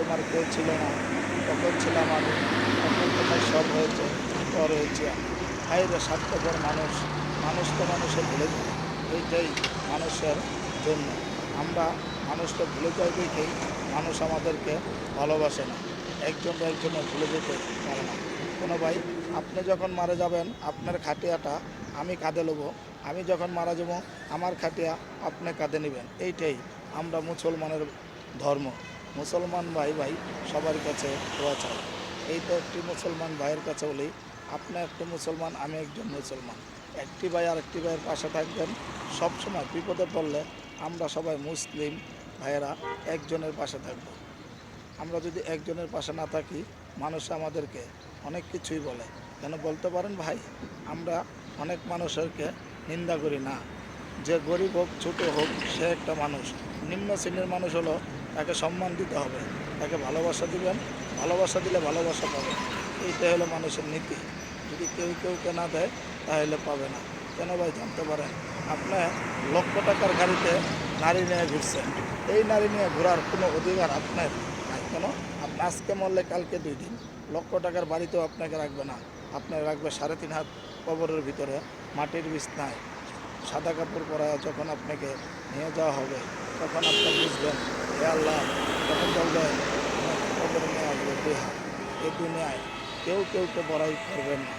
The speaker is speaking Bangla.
তোমার কেউ ছিল না, তখন ছিলাম আমি, তখন কোথায় সব হয়েছে, পর হয়েছে আমি। হাই রে স্বার্থপর মানুষ, মানুষ তো মানুষের ভুলে যায়, এইটাই মানুষের জন্য। আমরা মানুষকে ভুলে যাই দেখেই মানুষ আমাদেরকে ভালোবাসে না, একজনের ভুলে যেতে পারে না। কোনো ভাই, আপনি যখন মারা যাবেন আপনার খাটিয়াটা আমি কাঁধে নেব, আমি যখন মারা যাব আমার খাটিয়া আপনি কাঁধে নেবেন, এইটাই আমরা মুসলমানের ধর্ম। মুসলমান ভাই ভাই সবার কাছে দোয়া চাই। এই তো একটি মুসলমান ভাইয়ের কাছে বলি, আপনি একটি মুসলমান, আমি একজন মুসলমান, একটি ভাই আর একটি ভাইয়ের পাশে থাকবেন। সব সময় বিপদে পড়লে আমরা সবাই মুসলিম ভাইয়েরা একজনের পাশে থাকব। আমরা যদি একজনের পাশে না থাকি মানুষ আমাদেরকে অনেক কিছুই বলে। কেন বলতে পারেন ভাই? আমরা অনেক মানুষেরকে নিন্দা করি না, যে গরিব হোক ছোটো হোক সে একটা মানুষ। নিম্ন শ্রেণীর মানুষ হলো, তাকে সম্মান দিতে হবে, তাকে ভালোবাসা দিবেন, ভালোবাসা দিলে ভালোবাসা পাবেন। এইটাই হলো মানুষের নীতি। যদি কেউকে না দেয় তাহলে পাবে না। কেন ভাই জানতে পারেন? আপনি লক্ষ টাকার গাড়িতে নারী নিয়ে ঘুরছেন, এই নারী নিয়ে ঘোরার কোনো অধিকার আপনার নাই। কেন? আপনি আজকে মরলে কালকে 2 দিন। লক্ষ টাকার বাড়িতেও আপনাকে রাখবে না, আপনাকে রাখবে 3.5 হাত কবরের ভিতরে, মাটির বিছনায় সাদা কাপড় পরা। যখন আপনাকে নিয়ে যাওয়া হবে তখন আপনি বুঝবেন, হে আল্লাহ, তখন বলবেন আমাকে কবরে নিয়ে আসবে 2 হাত। এই দুনিয়ায় কেউকে বড়াই করবেন না।